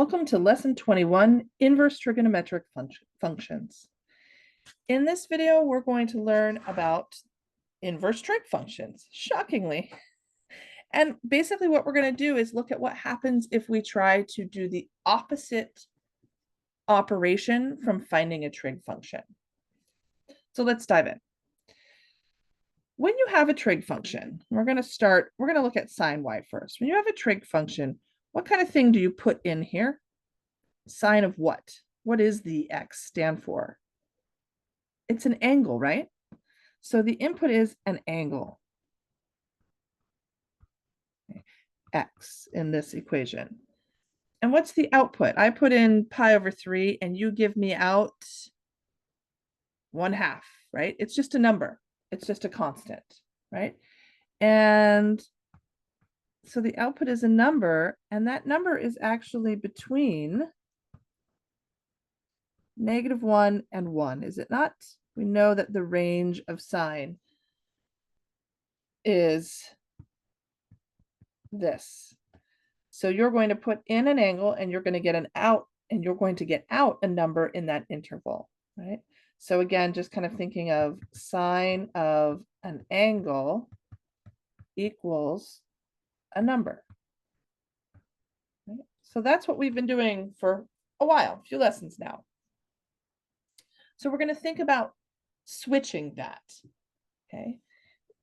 Welcome to Lesson 21, Inverse Trigonometric Functions. In this video, we're going to learn about inverse trig functions, shockingly. And basically what we're going to do is look at what happens if we try to do the opposite operation from finding a trig function. So let's dive in. When you have a trig function, we're going to look at sine y first. When you have a trig function, what kind of thing do you put in here? Sine of what? What is the x stand for? It's an angle, right? So the input is an angle, x, in this equation. And what's the output? I put in pi over 3 and you give me out 1/2, right? It's just a number. It's just a constant, right? And so the output is a number, and that number is actually between -1 and 1, is it not? We know that the range of sine is this. So you're going to put in an angle and you're going to get an out, and you're going to get out a number in that interval, right? So again, just kind of thinking of sine of an angle equals a number. Right? So that's what we've been doing for a while, a few lessons now. So we're going to think about switching that, okay?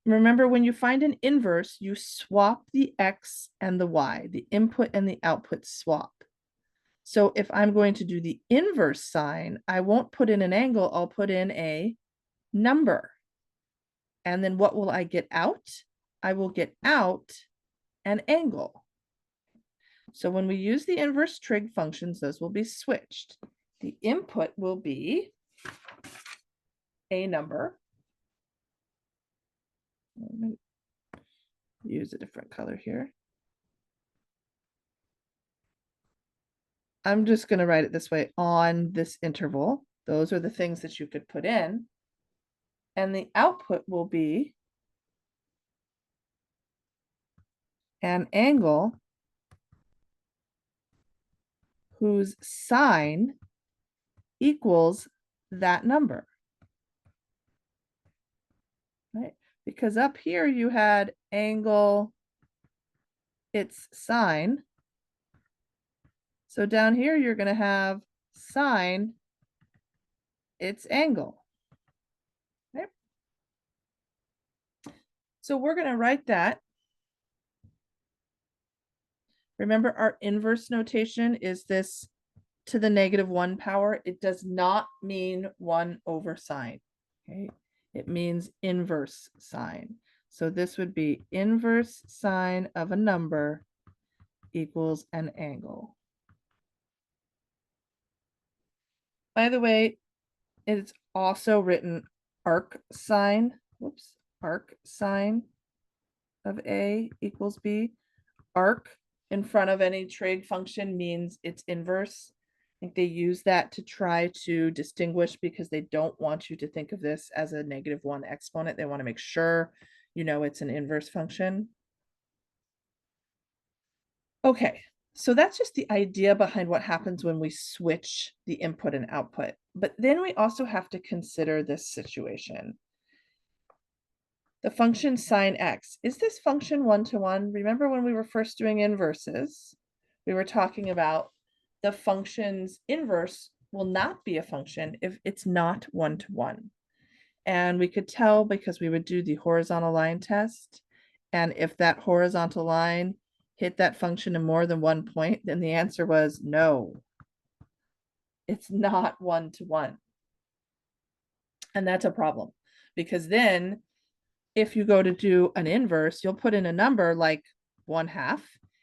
Remember, when you find an inverse, you swap the x and the y, the input and the output swap. So if I'm going to do the inverse sine, I won't put in an angle, I'll put in a number. And then what will I get out? I will get out an angle. So when we use the inverse trig functions, those will be switched. The input will be a number. Use a different color here. I'm just going to write it this way: on this interval. Those are the things that you could put in. And the output will be an angle whose sine equals that number. Right? Because up here you had angle, its sine. So down here you're going to have sine, its angle. Right? So we're going to write that. Remember, our inverse notation is this to the -1 power. It does not mean 1 over sine. Okay? It means inverse sine. So this would be inverse sine of a number equals an angle. By the way, it's also written arc sine. Whoops, arc sine of A equals B. Arc in front of any trig function means it's inverse. I think they use that to try to distinguish, because they don't want you to think of this as a -1 exponent. They want to make sure you know it's an inverse function. Okay, so that's just the idea behind what happens when we switch the input and output. But then we also have to consider this situation. The function sine x. Is this function 1-to-1? Remember when we were first doing inverses, we were talking about the function's inverse will not be a function if it's not 1-to-1. And we could tell because we would do the horizontal line test. And if that horizontal line hit that function in more than one point, then the answer was no. It's not 1-to-1. And that's a problem, because then if you go to do an inverse, you'll put in a number like 1/2,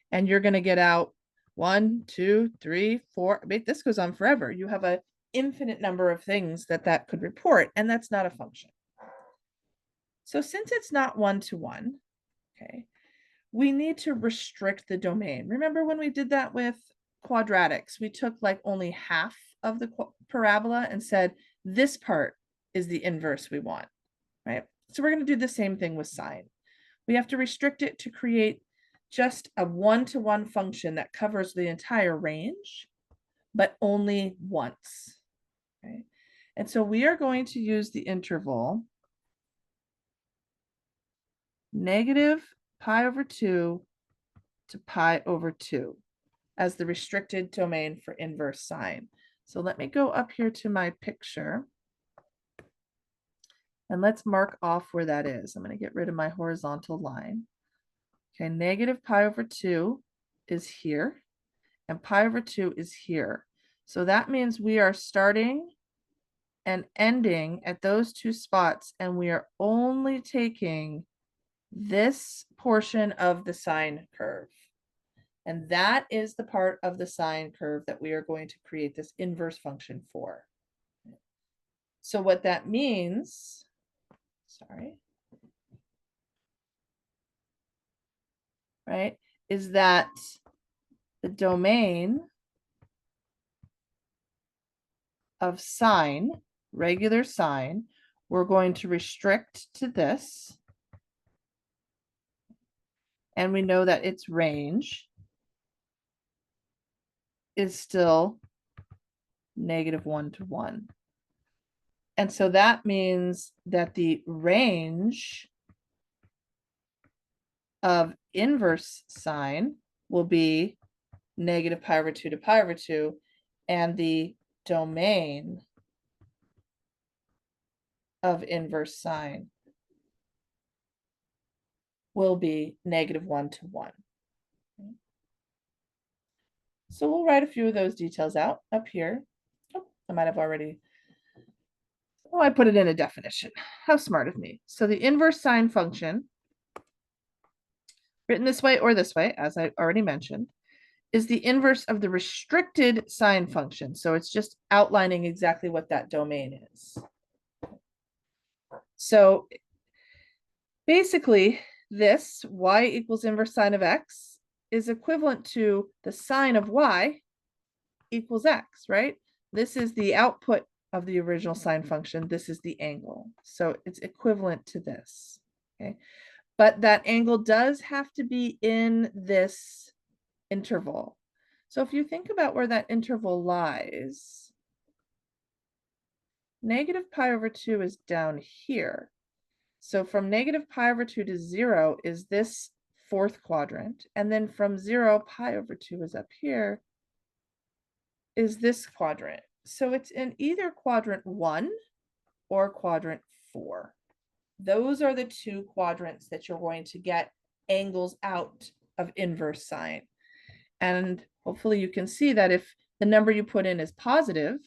and you're going to get out 1, 2, 3, 4. I mean, this goes on forever. You have an infinite number of things that could report, and that's not a function. So since it's not 1-to-1, okay, we need to restrict the domain. Remember when we did that with quadratics, we took like only half of the parabola and said, this part is the inverse we want, right? So we're going to do the same thing with sine. We have to restrict it to create just a one-to-one function that covers the entire range, but only once. Okay? And so we are going to use the interval negative pi over 2 to pi over 2 as the restricted domain for inverse sine. So let me go up here to my picture and let's mark off where that is. I'm going to get rid of my horizontal line. Okay, negative pi over 2 is here and pi over 2 is here. So that means we are starting and ending at those two spots, and we are only taking this portion of the sine curve. And that is the part of the sine curve that we are going to create this inverse function for. So what that means, right, is that the domain of sine, regular sine, we're going to restrict to this. And we know that its range is still -1 to 1. And so that means that the range of inverse sine will be negative pi over 2 to pi over 2, and the domain of inverse sine will be -1 to 1. So we'll write a few of those details out up here. Oh, I might have already. Oh, I put it in a definition. How smart of me. So the inverse sine function, written this way or this way, as I already mentioned, is the inverse of the restricted sine function. So it's just outlining exactly what that domain is. So basically, this y equals inverse sine of x is equivalent to the sine of y equals x, right? This is the output of the original sine function. This is the angle. So it's equivalent to this, okay? But that angle does have to be in this interval. So if you think about where that interval lies, negative pi over 2 is down here. So from negative pi over 2 to 0 is this fourth quadrant. And then from 0, pi over 2 is up here, is this quadrant. So it's in either quadrant 1 or quadrant 4. Those are the two quadrants that you're going to get angles out of inverse sine. And hopefully you can see that if the number you put in is positive,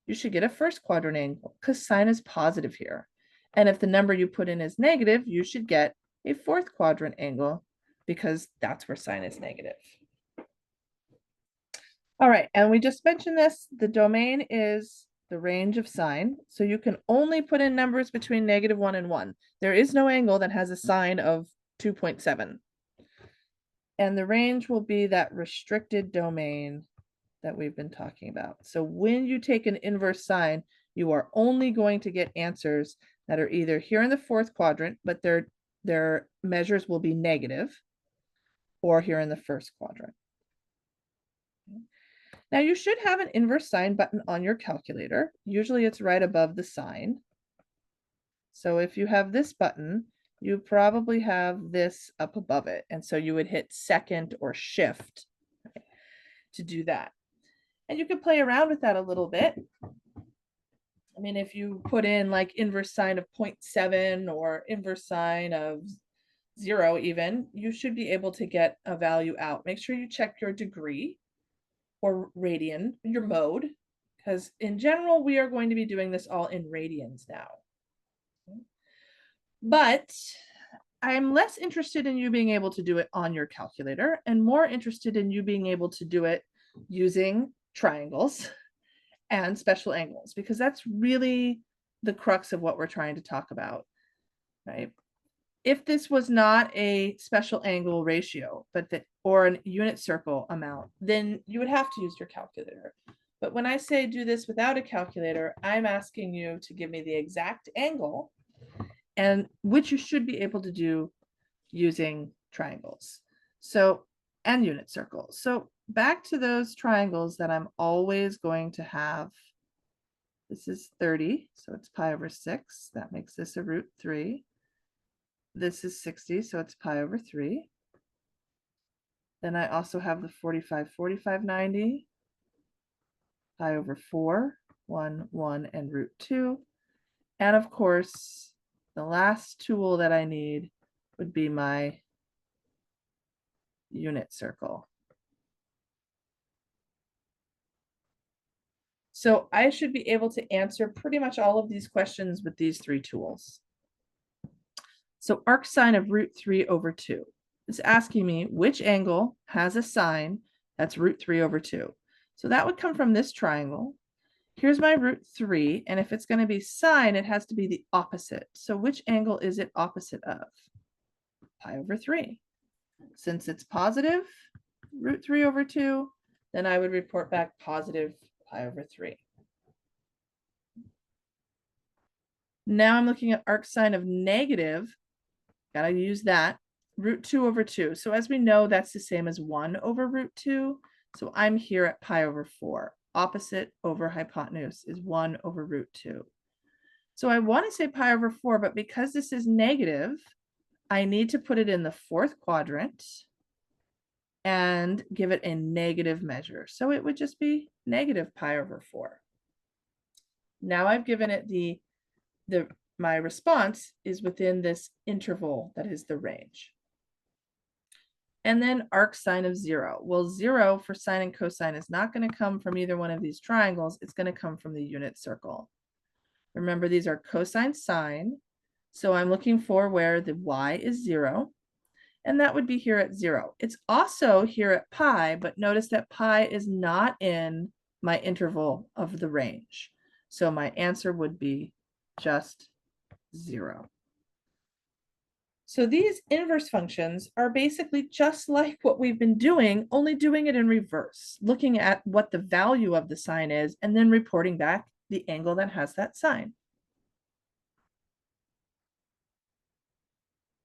you should get a first quadrant angle because sine is positive here. And if the number you put in is negative, you should get a fourth quadrant angle because that's where sine is negative. All right, and we just mentioned this, the domain is the range of sine. So you can only put in numbers between -1 and 1. There is no angle that has a sine of 2.7. And the range will be that restricted domain that we've been talking about. So when you take an inverse sine, you are only going to get answers that are either here in the fourth quadrant, but their measures will be negative, or here in the first quadrant. Now you should have an inverse sine button on your calculator. Usually it's right above the sine. So if you have this button, you probably have this up above it. And so you would hit second or shift to do that. And you can play around with that a little bit. I mean, if you put in like inverse sine of 0.7 or inverse sine of 0 even, you should be able to get a value out. Make sure you check your degree or radian, your mode, because in general, we are going to be doing this all in radians now. But I'm less interested in you being able to do it on your calculator and more interested in you being able to do it using triangles and special angles, because that's really the crux of what we're trying to talk about, right? If this was not a special angle ratio, or a unit circle amount, then you would have to use your calculator. But when I say do this without a calculator, I'm asking you to give me the exact angle, and which you should be able to do using triangles. So, and unit circle. So back to those triangles that I'm always going to have. This is 30, so it's pi over 6. That makes this a root 3. This is 60, so it's pi over 3. Then I also have the 45, 45, 90, pi over 4, 1, 1, and root 2. And of course, the last tool that I need would be my unit circle. So I should be able to answer pretty much all of these questions with these three tools. So arc sine of root 3 over 2 is asking me which angle has a sine that's root 3 over 2. So that would come from this triangle. Here's my root 3, and if it's going to be sine, it has to be the opposite. So which angle is it opposite of? Pi over 3. Since it's positive root 3 over 2, then I would report back positive pi over 3. Now I'm looking at arc sine of negative, gotta use that, root 2 over 2. So as we know, that's the same as 1 over root 2. So I'm here at pi over 4. Opposite over hypotenuse is 1 over root 2. So I want to say pi over 4, but because this is negative, I need to put it in the fourth quadrant and give it a negative measure. So it would just be negative pi over 4. Now I've given it my response is within this interval that is the range. And then arc sine of 0. Well, 0 for sine and cosine is not going to come from either one of these triangles. It's going to come from the unit circle. Remember, these are cosine sine. So I'm looking for where the y is 0. And that would be here at 0. It's also here at pi, but notice that pi is not in my interval of the range. So my answer would be just 0. So these inverse functions are basically just like what we've been doing, only doing it in reverse, looking at what the value of the sine is and then reporting back the angle that has that sine.